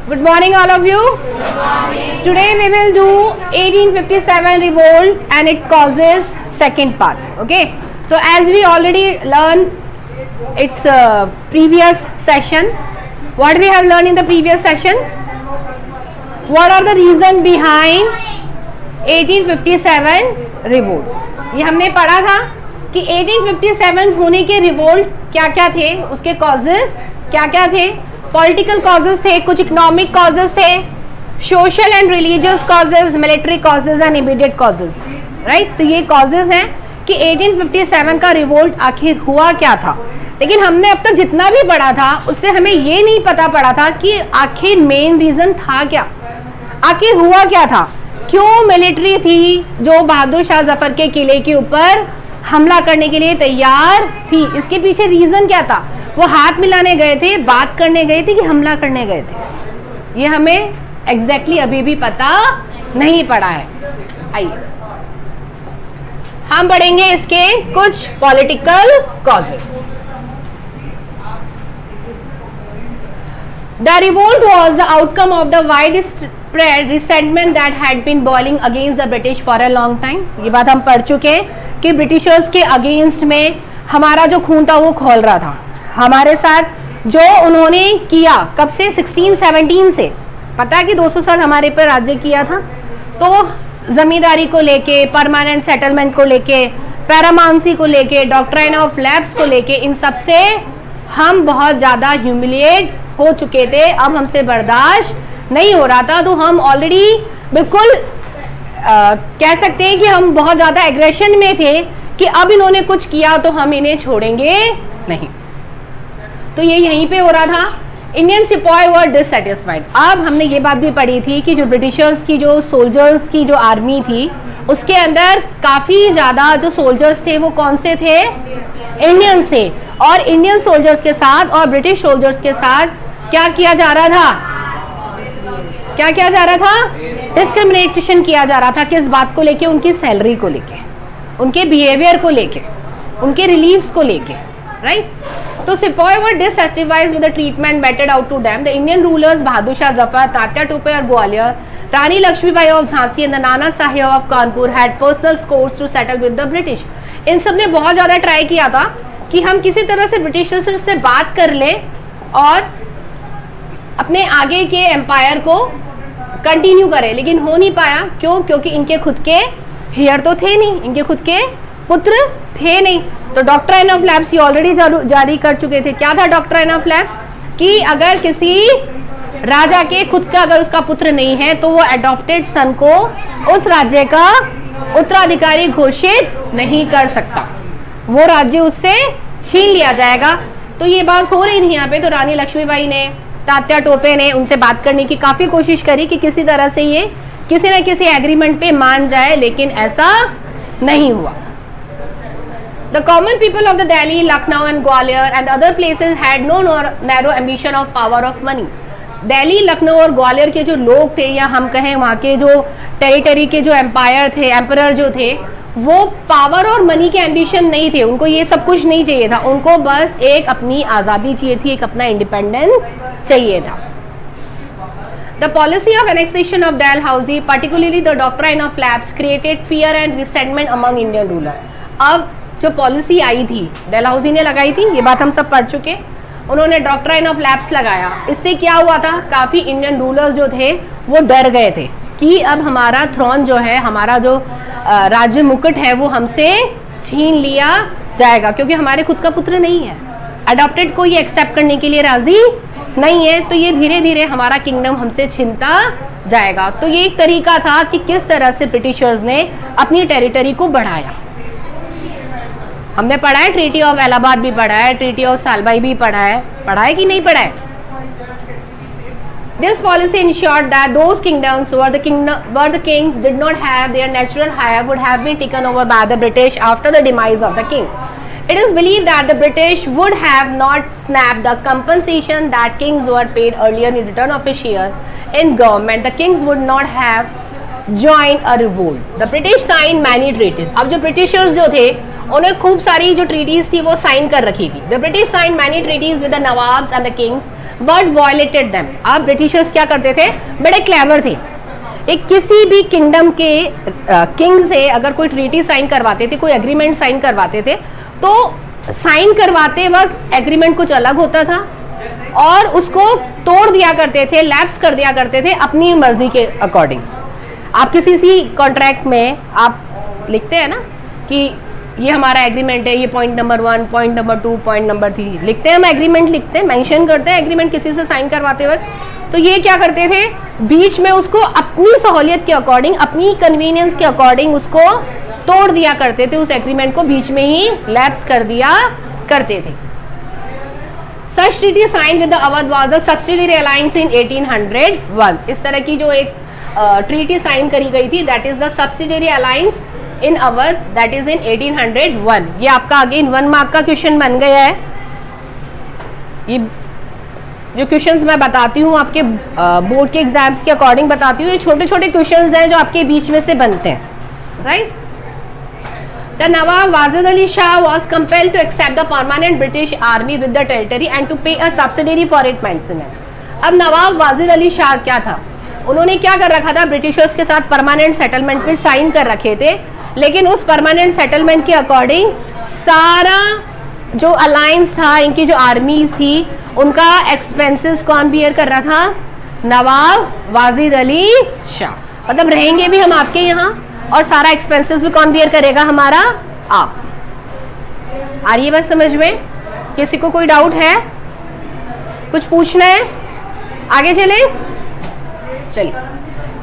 Good morning all of you. Good morning. Today we will do 1857 revolt and it causes second part. Okay. So as we already learned its previous session, what we have learned in the previous session? What are the reason behind 1857 revolt? ये हमने पढ़ा था कि 1857 होने के revolt क्या क्या थे, उसके कॉजेज क्या क्या थे. पॉलिटिकल कॉजेज थे, कुछ इकोनॉमिक कॉजेज थे, social and religious causes, military causes and immediate causes. Right. तो ये कॉजेज हैं कि 1857 का रिवोल्ट आखिर हुआ क्या था. लेकिन हमने अब तक जितना भी पढ़ा था उससे हमें ये नहीं पता पड़ा था कि आखिर मेन रीजन था क्या, आखिर हुआ क्या था, क्यों मिलिट्री थी जो बहादुर शाह जफर के किले के ऊपर हमला करने के लिए तैयार थी. इसके पीछे रीजन क्या था. वो हाथ मिलाने गए थे, बात करने गए थे कि हमला करने गए थे, ये हमें एग्जैक्टली अभी भी पता नहीं पड़ा है. आइए हम पढ़ेंगे इसके कुछ political causes. The revolt was the outcome of the widespread resentment that had been boiling against the British for a long time. ये बात हम पढ़ चुके हैं कि ब्रिटिशर्स के अगेंस्ट में हमारा जो खून था वो खौल रहा था. हमारे साथ जो उन्होंने किया कब से, 1617 से. पता है कि 200 साल हमारे पर राज्य किया था. तो जमींदारी को लेके, परमानेंट सेटलमेंट को लेके, पैरामाउंसी को लेके, डॉक्ट्राइन ऑफ लैप्स को लेके, इन सब से हम बहुत ज़्यादा ह्यूमिलिएट हो चुके थे. अब हमसे बर्दाश्त नहीं हो रहा था. तो हम ऑलरेडी बिल्कुल कह सकते हैं कि हम बहुत ज़्यादा एग्रेशन में थे कि अब इन्होंने कुछ किया तो हम इन्हें छोड़ेंगे नहीं. तो ये यहीं पे हो रहा था. इंडियन सिपाही वर डिससेटिस्फाइड. अब हमने ये बात भी पढ़ी थी कि जो ब्रिटिशर्स की जो सोल्जर्स की जो आर्मी थी उसके अंदर काफ़ी ज़्यादा जो सोल्जर्स थे वो कौन से थे, इंडियन से. और इंडियन सोल्जर्स के साथ और ब्रिटिश सोल्जर्स के साथ क्या किया जा रहा था, क्या किया जा रहा था, डिस्क्रिमिनेशन किया जा रहा था. किस बात को लेके, उनकी सैलरी को लेके, उनके बिहेवियर को लेके, उनके रिलीफ्स को लेके. राइट. तो sipahi were dissatisfied with the treatment meted out to them. The Indian rulers Bahadur Shah Zafar, Tatya Tope और Gwalior, Rani Lakshmibai of Jhansi and the Nana Sahib of Kanpur had personal scores to settle with the British. इन सब ने बहुत ज़्यादा ट्राई किया था कि हम किसी तरह से ब्रिटिशर्स से बात कर लें और अपने आगे के एम्पायर को कंटिन्यू करें. लेकिन हो नहीं पाया. क्यों? क्योंकि इनके खुद के हेयर तो थे नहीं, इनके खुद के पुत्र थे नहीं. तो डॉक्ट्राइन ऑफ लैप्स ये ऑलरेडी जारी कर चुके थे. क्या था डॉक्ट्राइन ऑफ लैप्स? कि अगर किसी राजा के खुद का अगर उसका पुत्र नहीं है तो वो एडॉप्टेड सन को उस राज्य का उत्तराधिकारी घोषित नहीं कर सकता, वो राज्य उससे छीन लिया जाएगा. तो ये बात हो रही थी यहाँ पे. तो रानी लक्ष्मीबाई ने, तात्या टोपे ने उनसे बात करने की काफ़ी कोशिश करी कि किसी तरह से ये किसी न किसी एग्रीमेंट पे मान जाए, लेकिन ऐसा नहीं हुआ. The common people of the Delhi, Lucknow and Gwalior and other places had no narrow ambition of power of money. Delhi, Lucknow और ग्वालियर के जो लोग थे, या हम कहें वहाँ के जो टेरिटरी के जो एम्पायर थे, एम्परर जो थे, वो पावर और मनी के एम्बिशन नहीं थे. उनको ये सब कुछ नहीं चाहिए था. उनको बस एक अपनी आज़ादी चाहिए थी, एक अपना इंडिपेंडेंस चाहिए था. The policy of annexation of Dalhousie, particularly the doctrine of lapse, created fear and resentment among Indian ruler. अब जो पॉलिसी आई थी, डलहौजी ने लगाई थी, ये बात हम सब पढ़ चुके. उन्होंने डॉक्ट्राइन ऑफ लैप्स लगाया. इससे क्या हुआ था, काफ़ी इंडियन रूलर्स जो थे वो डर गए थे कि अब हमारा थ्रोन जो है, हमारा जो राज्य मुकुट है वो हमसे छीन लिया जाएगा, क्योंकि हमारे खुद का पुत्र नहीं है. अडॉप्टेड को ये एक्सेप्ट करने के लिए राजी नहीं है. तो ये धीरे धीरे हमारा किंगडम हमसे छीनता जाएगा. तो ये एक तरीका था कि किस तरह से ब्रिटिशर्स ने अपनी टेरिटरी को बढ़ाया. हमने पढ़ा है, ट्रीटी ऑफ इलाहाबाद भी पढ़ा है, ट्रीटी ऑफ सालबाई भी पढ़ा है कि नहीं पढ़ा है. This policy ensured that those kingdoms where the kings did not have their natural heir would have been taken over by the British after the demise of the king. It is believed that the British would have not snapped the compensation that kings were paid earlier in return of a share in government. The kings would not have joined a revolt. The British signed many treaties. अब जो Britishers जो थे उन्हें खूब सारी जो treaties थी वो साइन कर रखी थी. The British signed many treaties with the Nawabs and the kings but violated them. अब ब्रिटिशर्स क्या करते थे, बड़े क्लेवर थे। एक किसी भी किंगडम के किंग से अगर कोई ट्रीटी साइन करवाते थे, कोई एग्रीमेंट साइन करवाते थे, तो साइन करवाते वक्त एग्रीमेंट कुछ अलग होता था और उसको तोड़ दिया करते थे, लैप्स कर दिया करते थे अपनी मर्जी के अकॉर्डिंग। आप किसी कॉन्ट्रैक्ट में आप लिखते हैं ना कि ये हमारा एग्रीमेंट है, ये point number 1, point number 2, point number 3 लिखते हैं, हम एग्रीमेंट लिखते हैं, मेंशन करते हैं एग्रीमेंट किसी से साइन करवाते वक्त। तो ये क्या करते थे, बीच में उसको अपनी सहूलियत के अकॉर्डिंग, अपनी कन्वीनियंस के अकॉर्डिंग उसको तोड़ दिया करते थे, उस एग्रीमेंट को बीच में ही लैप्स कर दिया करते थे। Such treaty signed with the Awadh was the subsidiary alliance in 1801। इस तरह की जो एक ट्रीटी साइन करी गई थी, that is the subsidiary alliance in Awadh, that is in 1801। ये आपका अगेन 1 मार्क का क्वेश्चन बन गया है। ये जो क्वेश्चंस मैं बताती हूँ आपके बोर्ड के एग्जाम्स के अकॉर्डिंग बताती हूँ, ये छोटे छोटे क्वेश्चंस हैं जो आपके बीच में से बनते हैं, right. The Nawab Wajid Ali Shah was compelled to accept the permanent British army with the territory and to pay a subsidy for its maintenance। अब नवाब वाजिद अली शाह क्या था, उन्होंने क्या कर रखा था, ब्रिटिशर्स के साथ परमानेंट सेटलमेंट पे साइन कर रखे थे, लेकिन उस परमानेंट सेटलमेंट के अकॉर्डिंग सारा जो अलायंस था, इनकी जो आर्मीज थी, उनका एक्सपेंसेस कौन बियर कर रहा था, नवाब वाजिद अली शाह। मतलब रहेंगे भी हम आपके यहाँ और सारा एक्सपेंसेस भी कौन बियर करेगा, हमारा आप। आ रही है बात समझ में? किसी को कोई डाउट है, कुछ पूछना है, आगे चले? चलिए।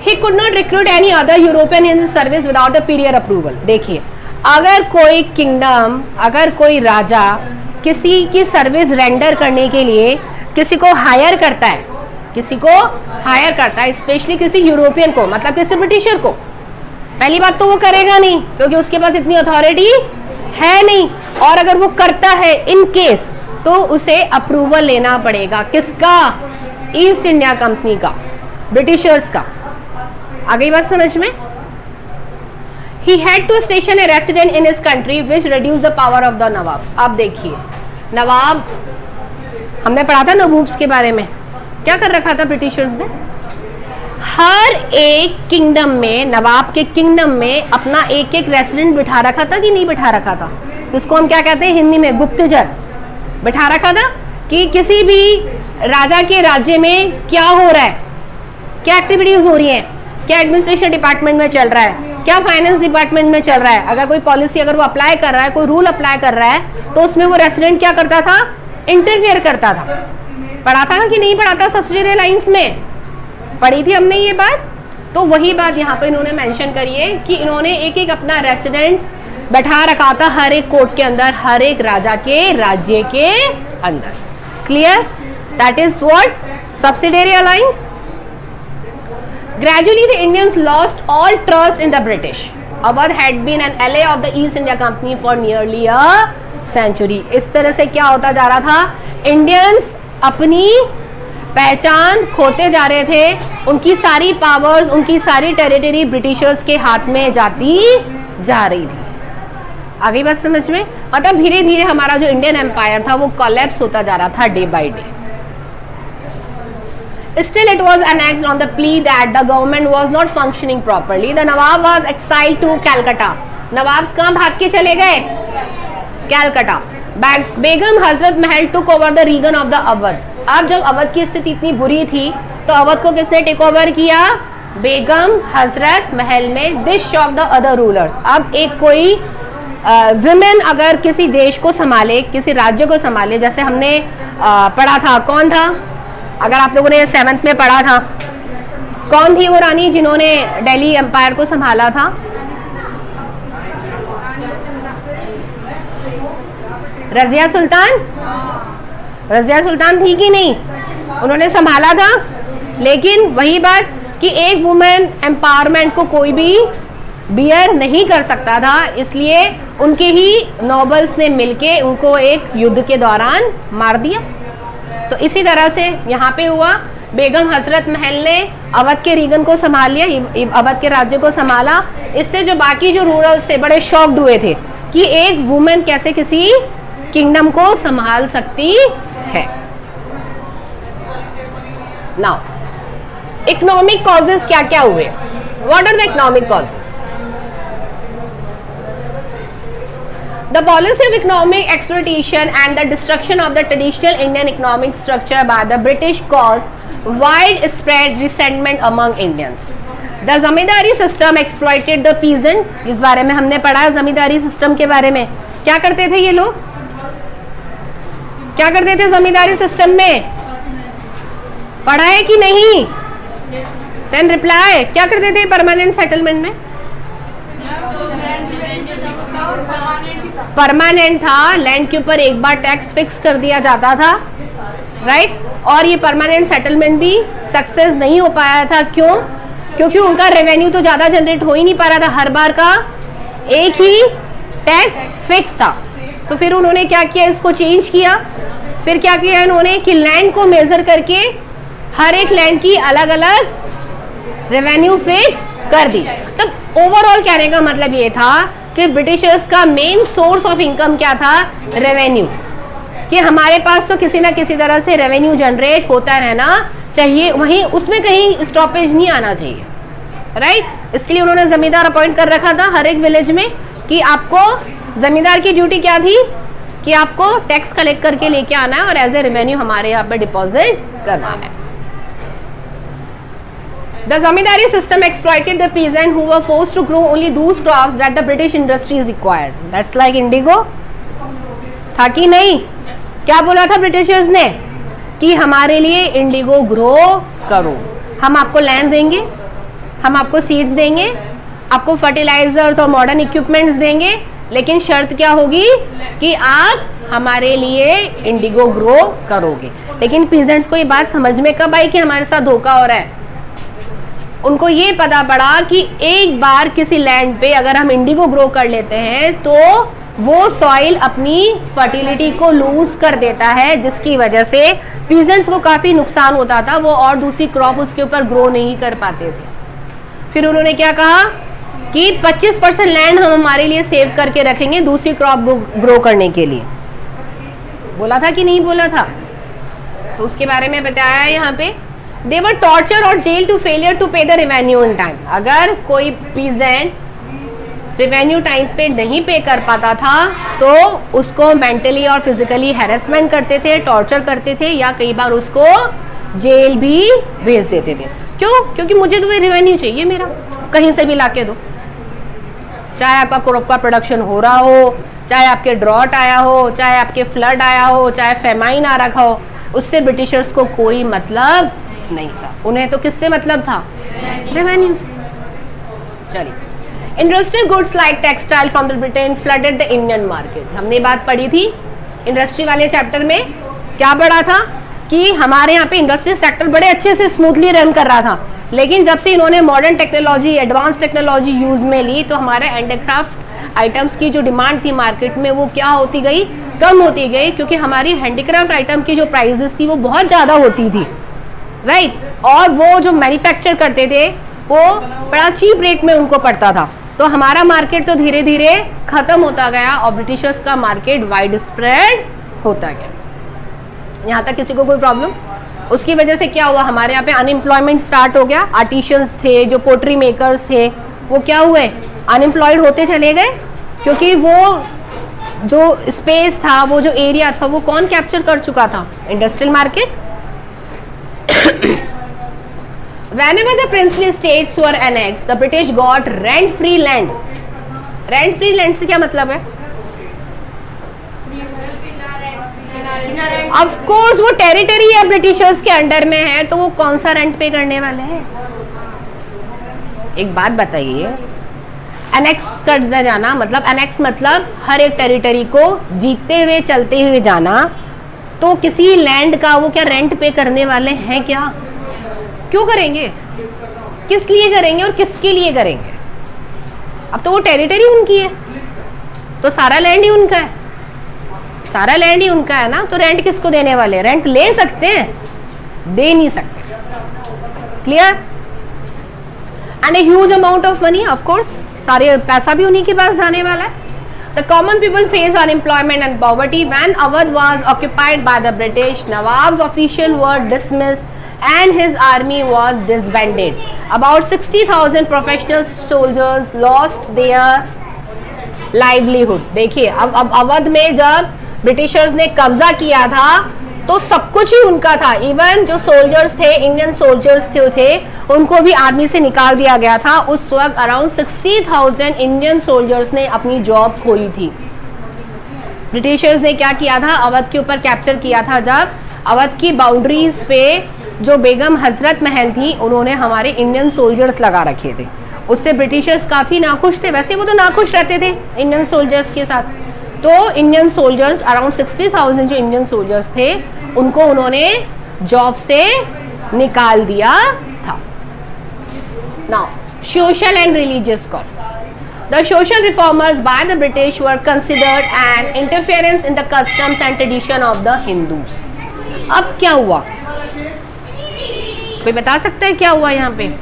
He could not recruit any other European in his service without the superior approval। देखिए, अगर कोई किंगडम, अगर कोई राजा किसी की सर्विस रेंडर करने के लिए किसी को हायर करता है, किसी को हायर करता है, स्पेशली किसी यूरोपियन को, मतलब किसी ब्रिटिशर को, पहली बात तो वो करेगा नहीं क्योंकि उसके पास इतनी अथॉरिटी है नहीं, और अगर वो करता है इन केस तो उसे अप्रूवल लेना पड़ेगा, किसका, ईस्ट इंडिया कंपनी का, ब्रिटिशर्स का। आ गई बात समझ में? He had to station a resident in his country which reduced the power of the नवाब। अब देखिए, नवाब, हमने पढ़ा था नबूब्स के बारे में, क्या कर रखा था ब्रिटिशर्स ने, हर एक किंगडम में, नवाब के किंगडम में अपना एक एक रेसिडेंट बिठा रखा था कि नहीं बिठा रखा था, जिसको हम क्या कहते हैं हिंदी में, गुप्तचर बिठा रखा था, कि किसी भी राजा के राज्य में क्या हो रहा है, क्या एक्टिविटीज हो रही हैं, क्या एडमिनिस्ट्रेशन डिपार्टमेंट में चल रहा है, क्या फाइनेंस डिपार्टमेंट में चल रहा है, अगर कोई पॉलिसी, अगर वो अप्लाई कर रहा है, कोई रूल अप्लाई कर रहा है, तो उसमें वो रेसिडेंट क्या करता था, इंटरफेयर करता था। पढ़ा था कि नहीं पढ़ा था, सब्सिडियरी अलायंस में पढ़ी थी हमने ये बात। तो वही बात यहाँ पे इन्होंने मेंशन करी है कि इन्होंने एक एक अपना रेसिडेंट बैठा रखा था हर एक कोर्ट के अंदर, हर एक राजा के राज्य के अंदर। Clear? That is what subsidiary alliance. Gradually the Indians lost all trust in the British। Awadh had been an ally of the East India Company for nearly a century। इस तरह से क्या होता जा रहा था, इंडियंस अपनी पहचान खोते जा रहे थे, उनकी सारी पावर्स, उनकी सारी टेरिटरी ब्रिटिशर्स के हाथ में जाती जा रही थी। आगे बात समझ में? मतलब धीरे धीरे हमारा जो इंडियन एम्पायर था वो कोलैप्स होता जा रहा था day by day. Still it was annexed on the plea that the government was not functioning properly। The Nawab was exiled to Calcutta। नवाब कहाँ भाग के चले गए? Calcutta. Begum Hazrat Mahal took over the region of the Awadh. अब जब अवध की स्थिति इतनी बुरी थी तो अवध को किसने टेक ओवर किया? बेगम हजरत महल में। This shock the other rulers. अब एक कोई विमेन अगर किसी देश को संभाले, किसी राज्य को संभाले, जैसे हमने पढ़ा था, कौन था, अगर आप लोगों ने 7th में पढ़ा था, कौन थी वो रानी जिन्होंने दिल्ली एम्पायर को संभाला था? रजिया सुल्तान। रजिया सुल्तान थी कि नहीं? उन्होंने संभाला था, लेकिन वही बात कि एक वुमेन एम्पावरमेंट को कोई भी बियर नहीं कर सकता था, इसलिए उनके ही नोबल्स ने मिलके उनको एक युद्ध के दौरान मार दिया। तो इसी तरह से यहाँ पे हुआ, बेगम हजरत महल ने अवध के रीजन को संभाल लिया, अवध के राज्य को संभाला। इससे जो बाकी जो रूरल्स थे बड़े शॉक्ड हुए थे कि एक वुमेन कैसे किसी किंगडम को संभाल सकती है। नाउ इकोनॉमिक कॉजेज क्या क्या हुए? What are the economic causes? The policy of economic exploitation and the destruction of the traditional Indian economic structure by the British caused widespread resentment among Indians. The zamindari system exploited the peasants. इस बारे में हमने पढ़ा जमींदारी system के बारे में। क्या करते थे ये लोग? क्या करते थे जमींदारी सिस्टम में? पढ़ा है कि नहीं? Then reply. क्या करते थे परमानेंट सेटलमेंट में? परमानेंट था, लैंड के ऊपर एक बार टैक्स फिक्स कर दिया जाता था, राइट? और ये परमानेंट सेटलमेंट भी सक्सेस नहीं हो पाया था। क्यों? क्योंकि उनका रेवेन्यू तो ज्यादा जनरेट हो ही नहीं पा रहा था, हर बार का एक ही टैक्स फिक्स था। तो फिर उन्होंने क्या किया, इसको चेंज किया। फिर क्या किया इन्होंने कि लैंड को मेजर करके हर एक लैंड की अलग अलग रेवेन्यू फिक्स कर दी। तब ओवरऑल कहने का मतलब ये था कि ब्रिटिशर्स का मेन सोर्स ऑफ इनकम क्या था? रेवेन्यू। कि हमारे पास तो किसी ना किसी तरह से रेवेन्यू जनरेट होता रहना चाहिए, वहीं उसमें कहीं स्टॉपेज नहीं आना चाहिए, राइट? इसके लिए उन्होंने जमींदार अपॉइंट कर रखा था हर एक विलेज में कि आपको जमींदार की ड्यूटी क्या थी कि आपको टैक्स कलेक्ट करके लेके आना है और एज ए रेवेन्यू हमारे यहाँ पे डिपॉजिट करवाना है। The zamindari system exploited the peasants who were forced to grow only those crops that the British industries required. That's like indigo. था कि नहीं? क्या बोला था ब्रिटिशर्स ने कि हमारे लिए इंडिगो ग्रो करो, हम आपको लैंड देंगे, हम आपको सीड्स देंगे, आपको फर्टिलाइजर्स और मॉडर्न इक्विपमेंट्स देंगे, लेकिन शर्त क्या होगी कि आप हमारे लिए इंडिगो ग्रो करोगे। लेकिन पीजेंट्स को ये बात समझ में कब आई कि हमारे साथ धोखा हो रहा है? उनको ये पता पड़ा कि एक बार किसी लैंड पे अगर हम इंडिगो ग्रो कर लेते हैं तो वो सॉइल अपनी फर्टिलिटी को लूज कर देता है, जिसकी वजह से पीजेंट्स को काफी नुकसान होता था, वो और दूसरी क्रॉप उसके ऊपर ग्रो नहीं कर पाते थे। फिर उन्होंने क्या कहा कि 25% लैंड हम हमारे लिए सेव करके रखेंगे दूसरी क्रॉप ग्रो करने के लिए। बोला था कि नहीं बोला था? तो उसके बारे में बताया है यहाँ पे। They were tortured or jailed to failure to pay the revenue in time. अगर कोई peasant रेवेन्यू टाइम पे नहीं पे कर पाता था तो उसको मेंटली और फिजिकली हैरेसमेंट करते थे, टॉर्चर करते थे, या कई बार उसको जेल भी भेज देते थे। क्यों? क्योंकि मुझे तो रेवेन्यू चाहिए मेरा, कहीं से भी लाके दो। चाहे आपका क्रॉप का प्रोडक्शन हो रहा हो, चाहे आपके ड्रॉट आया हो, चाहे आपके फ्लड आया हो, चाहे फेमाइन आ रखा हो, उससे ब्रिटिशर्स को कोई मतलब नहीं था। उन्हें तो किससे मतलब था? रेवेन्यू से। चलिए, industrial goods like textile from the Britain flooded the Indian market. हमने बात पढ़ी थी इंडस्ट्री वाले चैप्टर में। क्या पढ़ा था कि हमारे यहाँ पे इंडस्ट्रियल सेक्टर बड़े अच्छे से स्मूथली रन कर रहा था, लेकिन जब से इन्होंने modern technology, advance technology use में ली तो हमारे हैंडीक्राफ्ट आइटम्स की जो डिमांड थी मार्केट में वो क्या होती गई? कम होती गई, क्योंकि हमारी हैंडीक्राफ्ट आइटम की जो प्राइसेस थी वो बहुत ज़्यादा होती थी, राइट? और वो जो मैन्युफैक्चर करते थे वो बड़ा चीप रेट में उनको पड़ता था। तो हमारा मार्केट तो धीरे धीरे खत्म होता गया और ब्रिटिशर्स का मार्केट वाइड स्प्रेड होता गया। यहाँ तक किसी को कोई प्रॉब्लम? उसकी वजह से क्या हुआ? हमारे यहाँ पे अनएम्प्लॉयमेंट स्टार्ट हो गया। आर्टिशियंस थे, जो पोट्री मेकर्स थे, वो क्या हुए? अनएम्प्लॉयड होते चले गए, क्योंकि वो जो स्पेस था, वो जो एरिया था, वो कौन कैप्चर कर चुका था? Industrial market. Whenever the princely states were annexed, the British got rent-free land. Rent-free land से क्या मतलब है? Of course, वो टेरिटरी है ब्रिटिशर्स के अंडर में है, तो वो कौन सा रेंट पे करने वाले हैं? एक बात बताइए, एनेक्स कर जाना मतलब, एनेक्स मतलब हर एक टेरिटरी को जीतते हुए चलते हुए जाना। तो किसी लैंड का वो क्या रेंट पे करने वाले हैं क्या? क्यों करेंगे? किस लिए करेंगे और किसके लिए करेंगे? अब तो वो टेरिटरी उनकी है, तो सारा लैंड ही उनका है, सारा लैंड ही उनका है ना। तो रेंट किसको देने वाले? रेंट ले सकते हैं, दे नहीं सकते। Clear? And a huge amount of money, of course सारे पैसा भी उन्हीं के पास जाने वाला है। The common people face unemployment and poverty when Awadh was occupied by the British. Nawab's officials were dismissed and his army was disbanded. About 60,000 professional soldiers lost their livelihood. देखिए अब अवध में जब ब्रिटिशर्स ने कब्जा किया था तो सब कुछ ही उनका था. इवन जो सोल्जर्स थे, इंडियन सोल्जर्स थे, उनको भी आर्मी से निकाल दिया गया था. उस वक्त अराउंड 60,000 इंडियन सोल्जर्स ने अपनी जॉब खोई थी. ब्रिटिशर्स ने क्या किया था, अवध के ऊपर कैप्चर किया था. जब अवध की बाउंड्रीज पे जो बेगम हजरत महल थी, उन्होंने हमारे इंडियन सोल्जर्स लगा रखे थे. उससे ब्रिटिशर्स काफ़ी नाखुश थे. वैसे वो तो नाखुश रहते थे इंडियन सोल्जर्स के साथ. तो इंडियन सोल्जर्स अराउंड 60,000 जो इंडियन सोल्जर्स थे, उनको उन्होंने जॉब से निकाल दिया था. Now social and religious causes. The social reformers by the British were considered an interference in the customs and tradition of the Hindus. अब क्या हुआ, कोई बता सकता है क्या हुआ यहाँ पे?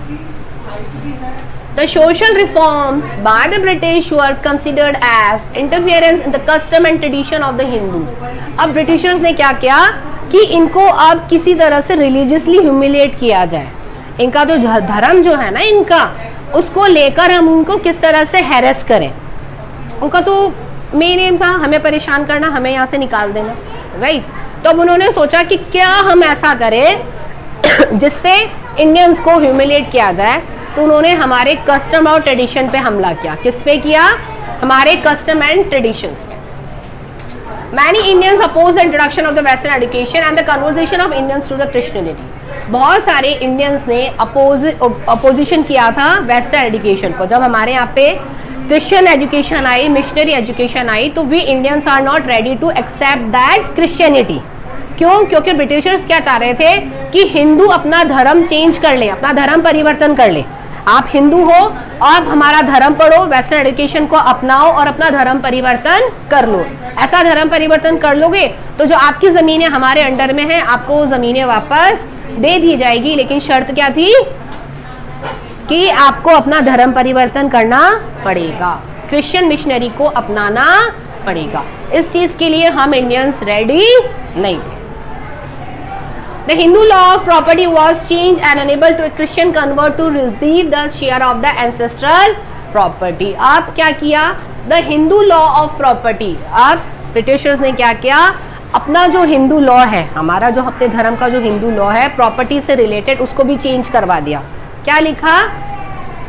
The social reforms by the British were considered as interference in the custom and tradition of the Hindus. अब ब्रिटिशर्स ने क्या किया कि इनको अब किसी तरह से रिलीजियसली ह्यूमिलिएट किया जाए. इनका जो धर्म जो है ना, इनका उसको लेकर हम उनको किस तरह से हैरेस करें. उनका तो मेन एम था हमें परेशान करना, हमें यहाँ से निकाल देना, राइट. तो अब उन्होंने सोचा कि क्या हम ऐसा करें जिससे इंडियंस को ह्यूमिलिएट किया जाए. तो उन्होंने हमारे कस्टम और ट्रेडिशन पे हमला किया. किस पे किया? हमारे कस्टम एंड ट्रेडिशंस पे. Many Indians oppose the introduction of the Western education and the conversion of Indians to the Christianity. बहुत सारे इंडियंस ने अपोजिशन किया था वेस्टर्न एजुकेशन को. जब हमारे यहाँ पे क्रिश्चियन एजुकेशन आई, मिशनरी एजुकेशन आई, तो we Indians are not ready to accept that Christianity. क्यों? क्योंकि ब्रिटिशर्स क्या चाह रहे थे कि हिंदू अपना धर्म चेंज कर ले, अपना धर्म परिवर्तन कर ले. आप हिंदू हो, आप हमारा धर्म पढ़ो, वेस्टर्न एजुकेशन को अपनाओ और अपना धर्म परिवर्तन कर लो. ऐसा धर्म परिवर्तन कर लोगे तो जो आपकी ज़मीनें हमारे अंडर में हैं, आपको वो ज़मीनें वापस दे दी जाएगी. लेकिन शर्त क्या थी कि आपको अपना धर्म परिवर्तन करना पड़ेगा, क्रिश्चियन मिशनरी को अपनाना पड़ेगा. इस चीज़ के लिए हम इंडियंस रेडी नहीं थे. The Hindu law of property was changed and enabled to a Christian convert to receive the share of the ancestral property. अब क्या किया? The Hindu law of property. अब ब्रिटिशर्स ने क्या किया? अपना जो हिंदू लॉ है, हमारा जो अपने धर्म का जो हिंदू लॉ है प्रॉपर्टी से रिलेटेड, उसको भी चेंज करवा दिया. क्या लिखा?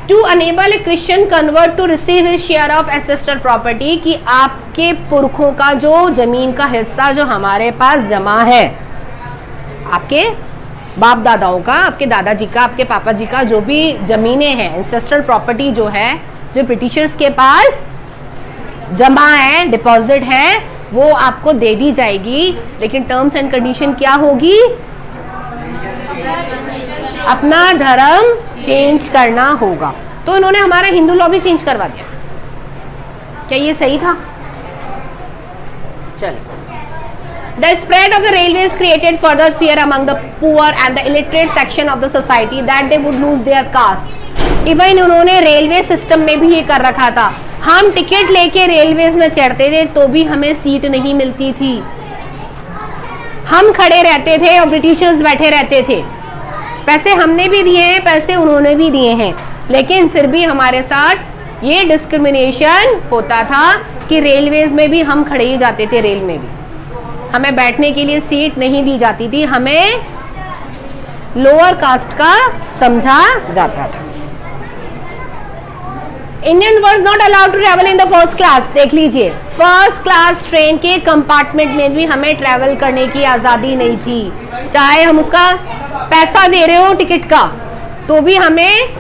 To enable a Christian convert to receive his share of ancestral property. कि आपके पुरखों का जो जमीन का हिस्सा जो हमारे पास जमा है, आपके बाप दादाओं का, आपके दादाजी का, आपके पापा जी का जो भी जमीनें हैं, एंसेस्ट्रल प्रॉपर्टी जो है, जो ब्रिटिशर्स के पास जमा है, डिपॉजिट है, वो आपको दे दी जाएगी. लेकिन टर्म्स एंड कंडीशन क्या होगी? अपना धर्म चेंज करना होगा. तो इन्होंने हमारा हिंदू लॉ भी चेंज करवा दिया. क्या ये सही था? चलिए. The spread of the railways created further fear among the poor and the illiterate section of the society that they would lose their caste. Even उन्होंने रेलवे सिस्टम में भी ये कर रखा था. हम टिकट लेके रेलवेज में चढ़ते थे तो भी हमें सीट नहीं मिलती थी. हम खड़े रहते थे और ब्रिटिशर्स बैठे रहते थे. पैसे हमने भी दिए हैं, पैसे उन्होंने भी दिए हैं, लेकिन फिर भी हमारे साथ ये डिस्क्रिमिनेशन होता था कि रेलवेज में भी हम खड़े ही जाते थे. रेल में भी हमें बैठने के लिए सीट नहीं दी जाती थी, हमें लोअर कास्ट का समझा जाता था. Indian were not allowed to travel in the first class. देख लीजिए, फर्स्ट क्लास ट्रेन के कंपार्टमेंट में भी हमें ट्रैवल करने की आज़ादी नहीं थी. चाहे हम उसका पैसा दे रहे हो टिकट का, तो भी हमें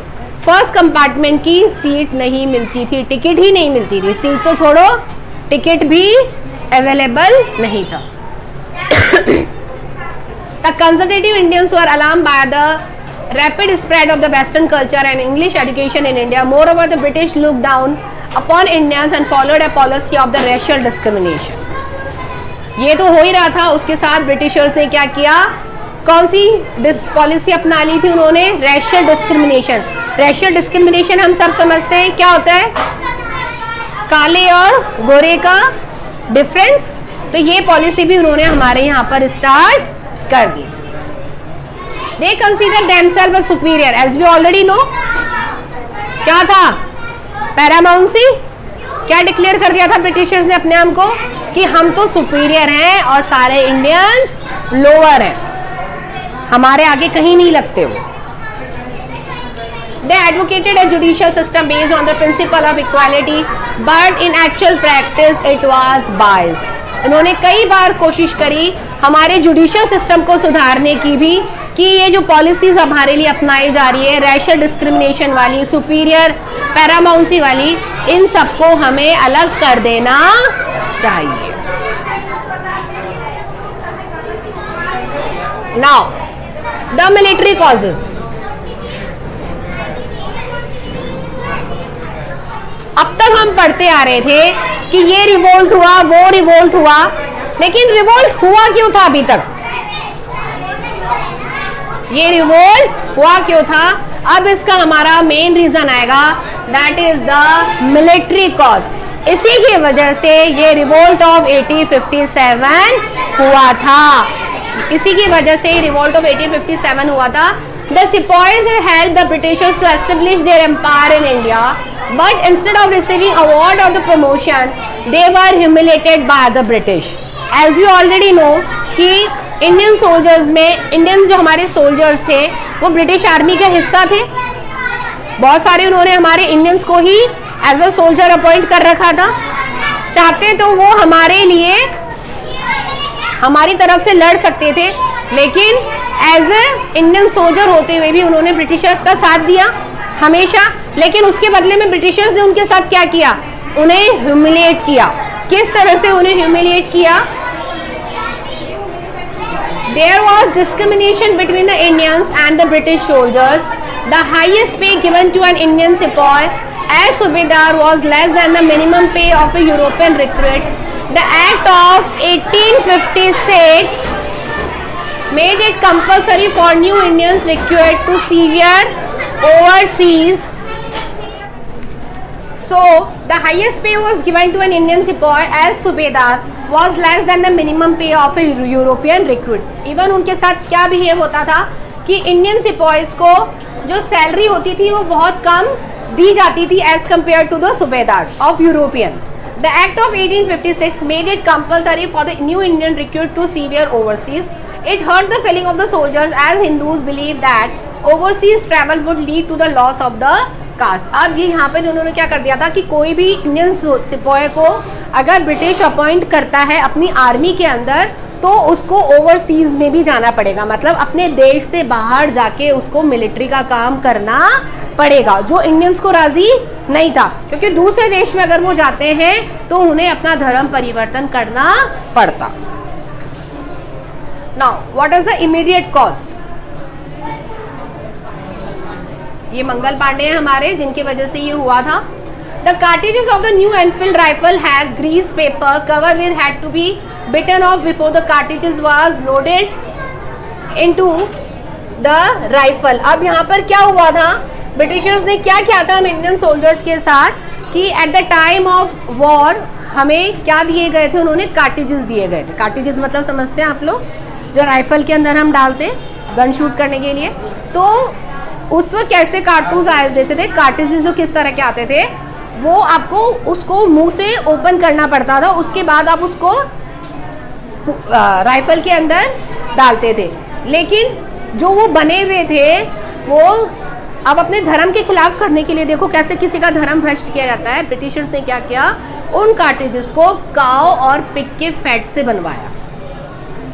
फर्स्ट कंपार्टमेंट की सीट नहीं मिलती थी. टिकट ही नहीं मिलती थी. सीट तो छोड़ो, टिकट भी अवेलेबल नहीं था. The conservative Indians were alarmed by the rapid spread of the Western culture and English education in India. Moreover, the British looked down upon Indians and followed a policy of the racial discrimination. ये तो हो ही रहा था. उसके साथ Britishers ने क्या किया? कौन सी पॉलिसी अपना ली थी उन्होंने? Racial discrimination. रेशियल डिस्क्रिमिनेशन हम सब समझते हैं क्या होता है, काले और गोरे का डिफरेंस. तो ये पॉलिसी भी उन्होंने हमारे यहाँ पर स्टार्ट कर दी. They consider themselves as superior, as we already know. क्या था? पैरामाउंसी क्या डिक्लेयर कर दिया था ब्रिटिशर्स ने अपने आप को कि हम तो सुपीरियर हैं और सारे इंडियंस लोअर हैं, हमारे आगे कहीं नहीं लगते वो। They advocated a judicial system based on the principle of equality, but in actual practice it was biased. इन्होंने कई बार कोशिश करी हमारे जुडिशियल सिस्टम को सुधारने की भी, कि ये जो पॉलिसीज हमारे लिए अपनाई जा रही है, रैशल डिस्क्रिमिनेशन वाली, सुपीरियर पैरामाउंसी वाली, इन सबको हमें अलग कर देना चाहिए। Now the military causes. अब तक हम पढ़ते आ रहे थे कि ये रिवोल्ट हुआ, वो रिवोल्ट हुआ, लेकिन रिवोल्ट हुआ क्यों था? अभी तक ये रिवोल्ट हुआ क्यों था? अब इसका हमारा मेन रीजन आएगा, that is the military cause. इसी की वजह से ये रिवोल्ट ऑफ 1857 हुआ था, इसी की वजह से रिवोल्ट ऑफ 1857 हुआ था। The sepoys helped the Britishers to establish their empire in India, but instead of receiving award or the promotion, they were humiliated by the British. As you already know कि Indian soldiers में, Indian जो हमारे soldiers थे वो British army का हिस्सा थे। बहुत सारे उन्होंने हमारे इंडियंस को ही एज अ सोल्जर अपॉइंट कर रखा था। चाहते तो वो हमारे लिए, हमारी तरफ से लड़ सकते थे, लेकिन एज ए इंडियन सोल्जर होते हुए भी उन्होंने ब्रिटिशर्स का साथ दिया हमेशा। लेकिन उसके बदले में ब्रिटिशर्स ने उनके साथ क्या किया? उन्हें ह्यूमिलिएट किया। किस तरह से उन्हें ह्यूमिलिएट किया? There was discrimination between the Indians and the British soldiers. The highest pay given to an Indian sepoy as subedar was less than the minimum pay of a European recruit. The Act of 1856 made it compulsory for new Indians recruited to serve overseas. So the highest pay was given to an Indian sepoy as subedar was less than the minimum pay of a European recruit. Even उनके साथ क्या behave होता था कि Indian sepoys को जो salary होती थी वो बहुत कम दी जाती थी as compared to the subedar of European. The Act of 1856 made it compulsory for the new Indian recruit to serve overseas. It hurt the feeling of the soldiers as Hindus believed that overseas travel would lead to the loss of the caste. अब ये यहाँ पे उन्होंने क्या कर दिया था कि कोई भी इंडियन सिपाही को अगर ब्रिटिश अपॉइंट करता है अपनी आर्मी के अंदर तो उसको ओवरसीज में भी जाना पड़ेगा, मतलब अपने देश से बाहर जाके उसको मिलिट्री का काम करना पड़ेगा, जो इंडियंस को राजी नहीं था, क्योंकि दूसरे देश में अगर वो जाते हैं तो उन्हें अपना धर्म परिवर्तन करना पड़ता। Now what is the immediate cause? ये मंगल पांडे हैं हमारे जिनकी वजह से ये हुआ था। The cartridges of the new Enfield rifle has grease paper cover which had to be bitten off before the cartridges was loaded into the rifle. अब यहाँ पर क्या हुआ था? ब्रिटिशर्स ने क्या किया था हम इंडियन सोल्जर्स के साथ कि at the time of war हमें क्या दिए गए थे? उन्होंने कार्टिजेस दिए गए थे। कार्टिजेस मतलब समझते हैं आप लोग, जो राइफल के अंदर हम डालते हैं गन शूट करने के लिए। तो उस वक्त कैसे कारतूस आए देते थे? कार्टिजेस जो किस तरह के आते थे, वो आपको उसको मुंह से ओपन करना पड़ता था, उसके बाद आप उसको राइफल के अंदर डालते थे। लेकिन जो वो बने हुए थे वो अब अपने धर्म के खिलाफ करने के लिए, देखो कैसे किसी का धर्म भ्रष्ट किया जाता है। ब्रिटिशर्स ने क्या किया? उन कार्टिजेस को काऊ और पिग के फैट से बनवाया,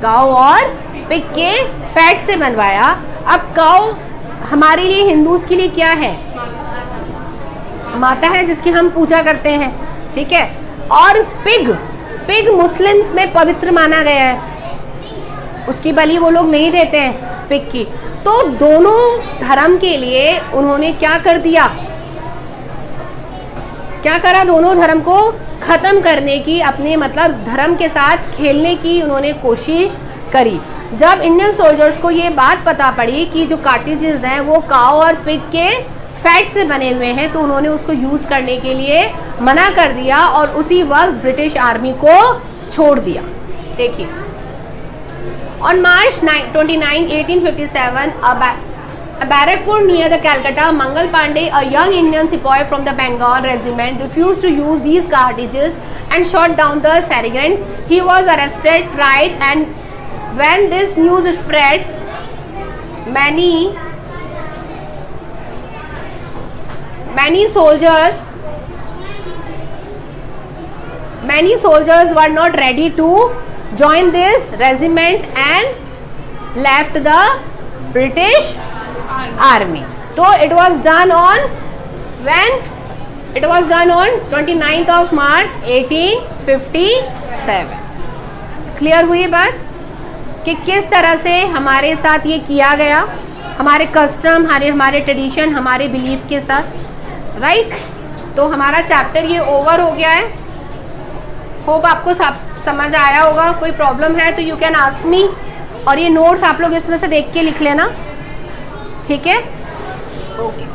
काऊ और पिग के फैट से बनवाया। अब काऊ हमारे लिए, हिंदूज के लिए क्या है? माता है जिसकी हम पूजा करते हैं, ठीक है। और पिग, पिग मुस्लिम्स में पवित्र माना गया है, उसकी बलि वो लोग नहीं देते हैं पिग की। तो दोनों धर्म के लिए उन्होंने क्या कर दिया? क्या करा? दोनों धर्म को खत्म करने की, अपने मतलब धर्म के साथ खेलने की उन्होंने कोशिश करी। जब इंडियन सोल्जर्स को ये बात पता पड़ी कि जो कार्टिजेस हैं वो काऊ और पिग के फैट से बने हुए हैं, तो उन्होंने उसको यूज़ करने के लिए मना कर दिया और उसी वक्त ब्रिटिश आर्मी को छोड़ दिया। देखिए On March 29, 1857, a Barrackpur near the Calcutta, Mangal Pandey, a young Indian sepoy from the Bengal regiment, refused to use these cartridges and shot down the sergeant. He was arrested, tried, and when this news spread, many soldiers were not ready to join this regiment and left the British army. So it was done on when? It was done on 29th of March 1857. Clear हुई बात कि किस तरह से हमारे साथ ये किया गया, हमारे कस्टम, हमारे ट्रेडिशन, हमारे बिलीफ के साथ, राइट। तो हमारा चैप्टर ये ओवर हो गया है। होप आपको समझ आया होगा। कोई प्रॉब्लम है तो यू कैन आस्क मी, और ये नोट्स आप लोग इसमें से देख के लिख लेना, ठीक है। ओके।